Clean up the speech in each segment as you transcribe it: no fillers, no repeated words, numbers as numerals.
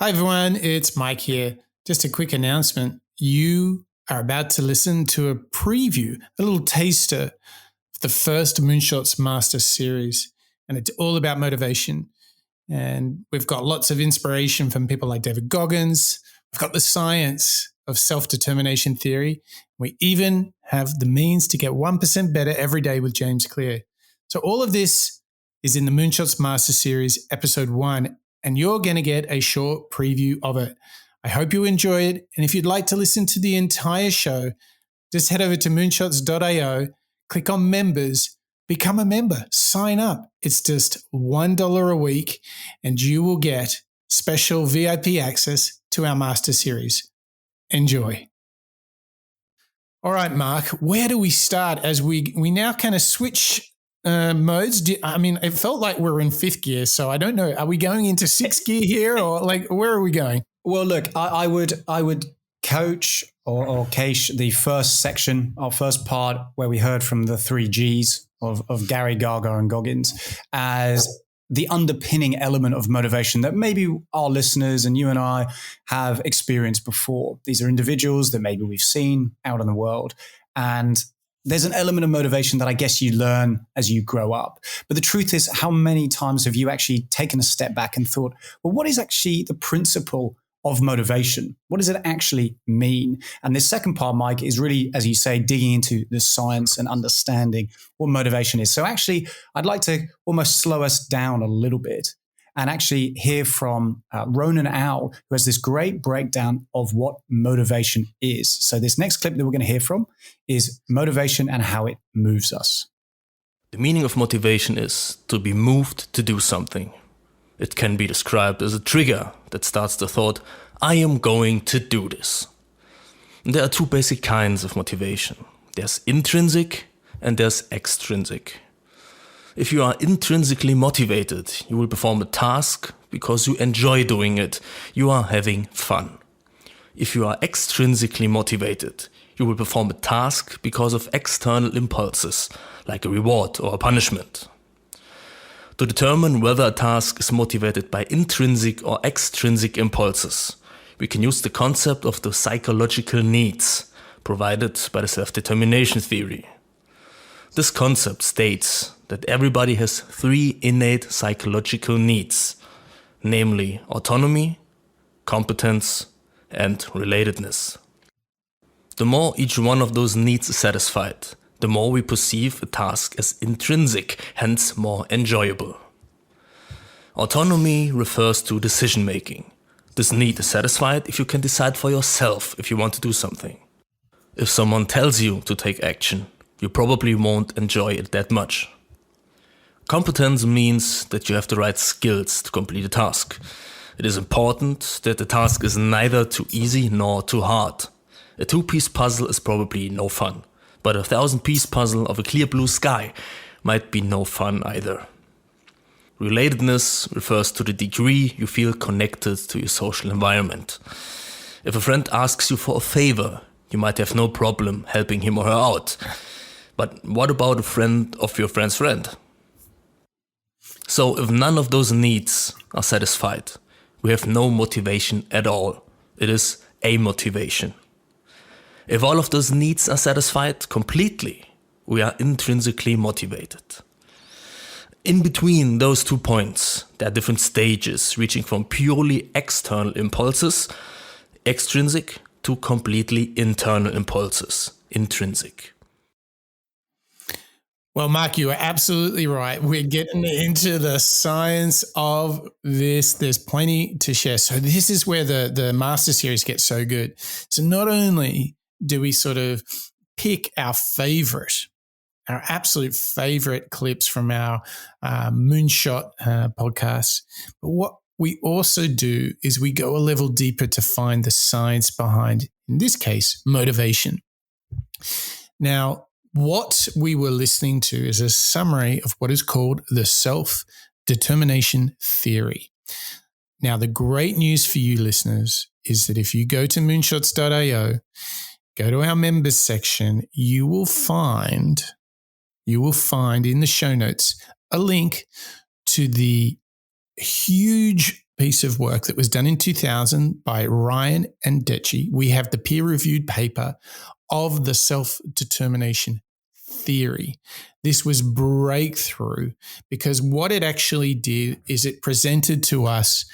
Hi everyone, it's Mike here. Just a quick announcement. You are about to listen to a preview, a little taster of the first Moonshots Master Series. And it's all about motivation. And we've got lots of inspiration from people like David Goggins. We've got the science of self-determination theory. We even have the means to get 1% better every day with James Clear. So all of this is in the Moonshots Master Series, episode 1. And you're going to get a short preview of it. I hope you enjoy it. And if you'd like to listen to the entire show, just head over to moonshots.io, click on members, become a member, sign up. It's just $1 a week, and you will get special VIP access to our Master Series. Enjoy. All right, Mark, where do we start as we now kind of switch modes? It felt like we're in 5th gear, so I don't know. Are we going into 6th gear here, or like where are we going? Well, look, I would coach or cache the first section, our first part where we heard from the 3 Gs of Gary, Gaga and Goggins as the underpinning element of motivation that maybe our listeners and you and I have experienced before. These are individuals that maybe we've seen out in the world, and there's an element of motivation that I guess you learn as you grow up. But the truth is, how many times have you actually taken a step back and thought, well, what is actually the principle of motivation? What does it actually mean? And this second part, Mike, is really, as you say, digging into the science and understanding what motivation is. So actually, I'd like to almost slow us down a little bit and actually hear from Ronan Owl, who has this great breakdown of what motivation is. So this next clip that we're going to hear from is motivation and how it moves us. The meaning of motivation is to be moved to do something. It can be described as a trigger that starts the thought, I am going to do this. And there are 2 basic kinds of motivation. There's intrinsic and there's extrinsic. If you are intrinsically motivated, you will perform a task because you enjoy doing it. You are having fun. If you are extrinsically motivated, you will perform a task because of external impulses, like a reward or a punishment. To determine whether a task is motivated by intrinsic or extrinsic impulses, we can use the concept of the psychological needs provided by the self-determination theory. This concept states that everybody has 3 innate psychological needs, namely autonomy, competence, and relatedness. The more each one of those needs is satisfied, the more we perceive a task as intrinsic, hence more enjoyable. Autonomy refers to decision making. This need is satisfied if you can decide for yourself if you want to do something. If someone tells you to take action, you probably won't enjoy it that much. Competence means that you have the right skills to complete a task. It is important that the task is neither too easy nor too hard. A 2-piece puzzle is probably no fun, but a 1,000-piece puzzle of a clear blue sky might be no fun either. Relatedness refers to the degree you feel connected to your social environment. If a friend asks you for a favor, you might have no problem helping him or her out. But what about a friend of your friend's friend? So if none of those needs are satisfied, we have no motivation at all. It is amotivation. If all of those needs are satisfied completely, we are intrinsically motivated. In between those 2 points, there are different stages reaching from purely external impulses, extrinsic, to completely internal impulses, intrinsic. Well, Mark, you are absolutely right. We're getting into the science of this. There's plenty to share. So this is where the Master Series gets so good. So not only do we sort of pick our absolute favorite clips from our Moonshot podcast, but what we also do is we go a level deeper to find the science behind, in this case, motivation. Now, what we were listening to is a summary of what is called the self-determination theory. Now, the great news for you listeners is that if you go to moonshots.io, go to our members section, you will find in the show notes a link to the huge piece of work that was done in 2000 by Ryan and Deci. We have the peer-reviewed paper of the self-determination theory. This was breakthrough because what it actually did is it presented to us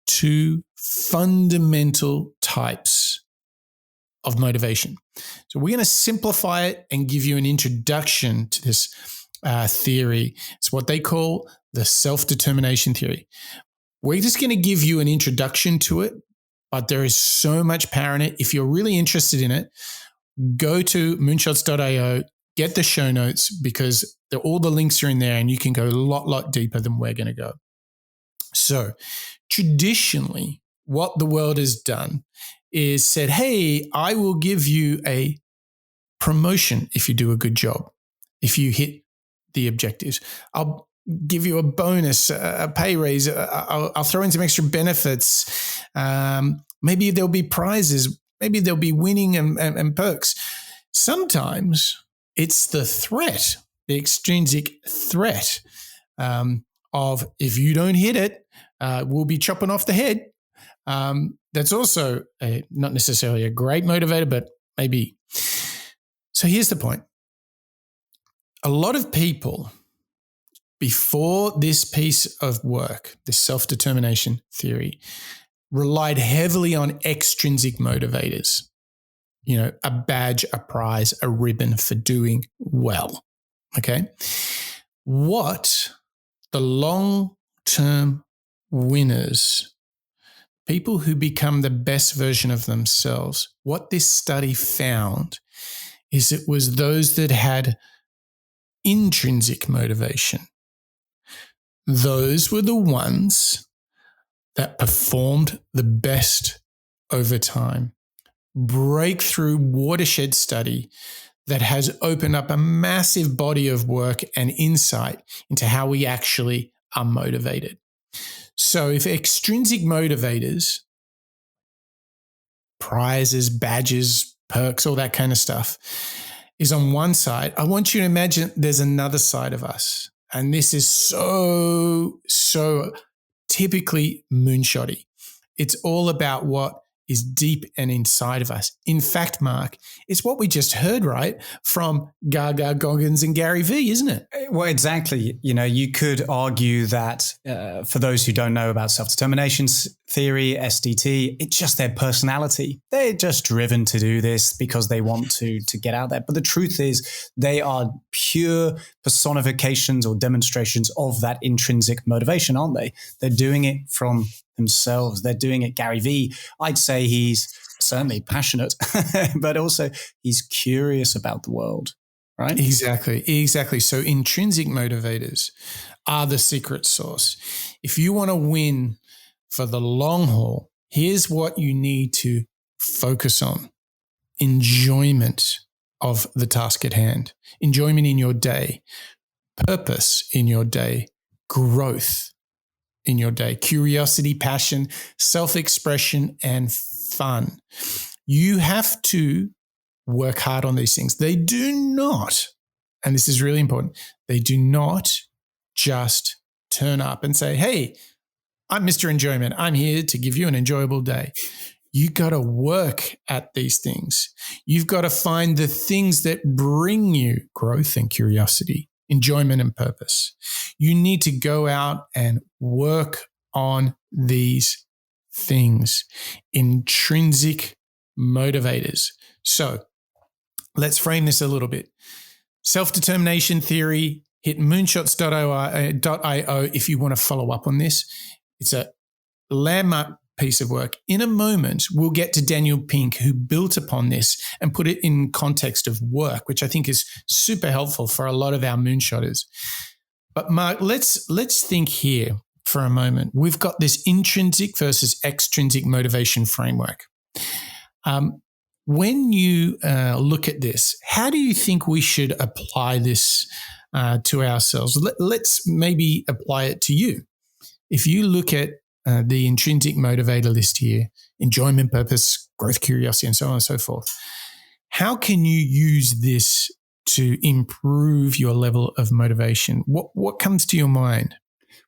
two fundamental types of motivation. So we're going to simplify it and give you an introduction to this theory. It's what they call the self-determination theory. We're just going to give you an introduction to it, but there is so much power in it. If you're really interested in it, go to moonshots.io, get the show notes because all the links are in there and you can go a lot deeper than we're going to go. So traditionally, what the world has done is said, hey, I will give you a promotion if you do a good job, if you hit the objectives. I'll give you a bonus, a pay raise. I'll throw in some extra benefits. Maybe there'll be prizes. Maybe there'll be winning and perks. Sometimes it's the threat, the extrinsic threat of if you don't hit it, we'll be chopping off the head. That's also not necessarily a great motivator, but maybe. So here's the point. A lot of people, before this piece of work, this self-determination theory, relied heavily on extrinsic motivators. You know, a badge, a prize, a ribbon for doing well. Okay. What the long-term winners, people who become the best version of themselves, what this study found is it was those that had intrinsic motivation. Those were the ones that performed the best over time. Breakthrough watershed study that has opened up a massive body of work and insight into how we actually are motivated. So if extrinsic motivators, prizes, badges, perks, all that kind of stuff is on one side, I want you to imagine there's another side of us. And this is so typically moonshotty. It's all about what is deep and inside of us. In fact, Mark, it's what we just heard, right, from Gaga, Goggins, and Gary Vee, isn't it? Well, exactly. You know, you could argue that for those who don't know about self-determination theory, SDT, it's just their personality. They're just driven to do this because they want to get out there. But the truth is they are pure personifications or demonstrations of that intrinsic motivation, aren't they? They're doing it from themselves. They're doing it. Gary Vee, I'd say he's certainly passionate, but also he's curious about the world, right? Exactly. So intrinsic motivators are the secret sauce. If you want to win for the long haul, here's what you need to focus on. Enjoyment of the task at hand, enjoyment in your day, purpose in your day, growth in your day, curiosity, passion, self-expression, and fun. You have to work hard on these things. They do not, and this is really important, they do not just turn up and say, hey, I'm Mr. Enjoyment. I'm here to give you an enjoyable day. You got to work at these things. You've got to find the things that bring you growth and curiosity, enjoyment and purpose. You need to go out and work on these things, intrinsic motivators. So let's frame this a little bit. Self-determination theory, hit moonshots.io if you want to follow up on this. It's a landmark piece of work. In a moment, we'll get to Daniel Pink, who built upon this and put it in context of work, which I think is super helpful for a lot of our moonshotters. But Mark, let's think here for a moment. We've got this intrinsic versus extrinsic motivation framework. When you look at this, how do you think we should apply this to ourselves? Let's maybe apply it to you. If you look at the intrinsic motivator list here, enjoyment, purpose, growth, curiosity, and so on and so forth, how can you use this to improve your level of motivation? What comes to your mind?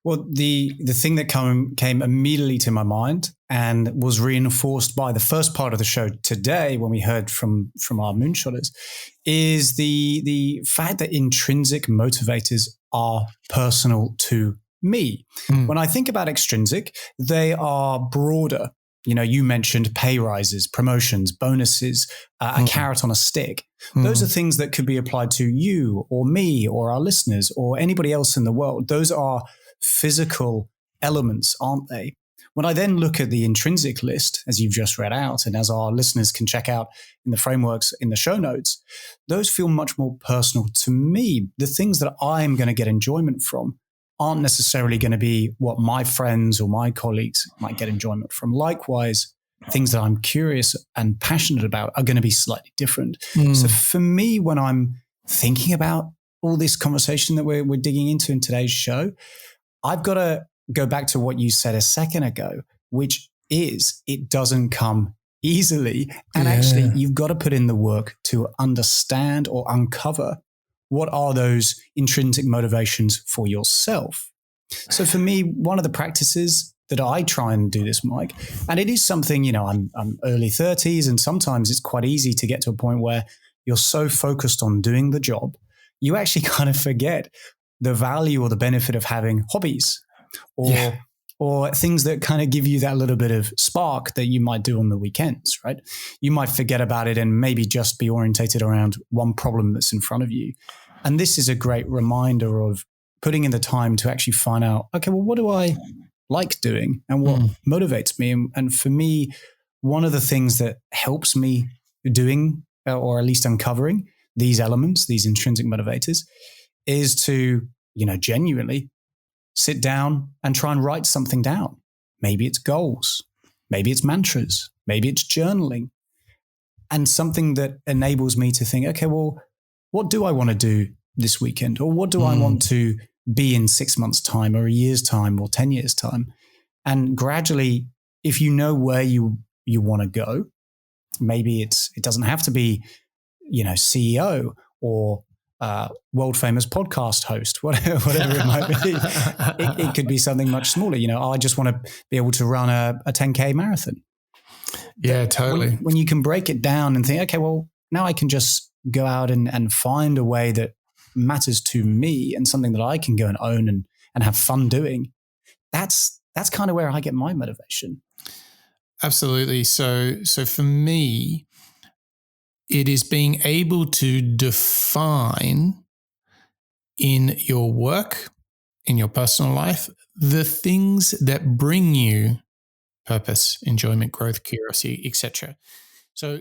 Well, the thing that came immediately to my mind and was reinforced by the first part of the show today when we heard from our Moonshotters is the fact that intrinsic motivators are personal to me. When I think about extrinsic, they are broader. You mentioned pay rises, promotions, bonuses, a carrot on a stick. Those are things that could be applied to you or me or our listeners or anybody else in the world. Those are physical elements, aren't they? When I then look at the intrinsic list, as you've just read out, and as our listeners can check out in the frameworks in the show notes, those feel much more personal to me. The things that I'm going to get enjoyment from aren't necessarily going to be what my friends or my colleagues might get enjoyment from. Likewise, things that I'm curious and passionate about are going to be slightly different. So for me, when I'm thinking about all this conversation that we're digging into in today's show, I've got to go back to what you said a second ago, which is it doesn't come easily. And actually, you've got to put in the work to understand or uncover what are those intrinsic motivations for yourself. So for me, one of the practices that I try and do this, Mike, and it is something, I'm early 30s, and sometimes it's quite easy to get to a point where you're so focused on doing the job, you actually kind of forget the value or the benefit of having hobbies or things that kind of give you that little bit of spark that you might do on the weekends, right? You might forget about it and maybe just be orientated around one problem that's in front of you. And this is a great reminder of putting in the time to actually find out, okay, well, what do I like doing and what motivates me? And for me, one of the things that helps me doing, or at least uncovering these elements, these intrinsic motivators, is to, genuinely sit down and try and write something down. Maybe it's goals, maybe it's mantras, maybe it's journaling, and something that enables me to think, okay, well, what do I want to do this weekend? Or what do I want to be in 6 months' time or a year's time or 10 years' time? And gradually, if you know where you want to go, maybe it doesn't have to be, CEO or world famous podcast host, whatever it might be. It could be something much smaller. I just want to be able to run a 10K marathon. Yeah, totally. When you can break it down and think, okay, well, now I can just go out and find a way that matters to me and something that I can go and own and have fun doing. That's kind of where I get my motivation. Absolutely. So for me, it is being able to define in your work, in your personal life, the things that bring you purpose, enjoyment, growth, curiosity, etc. So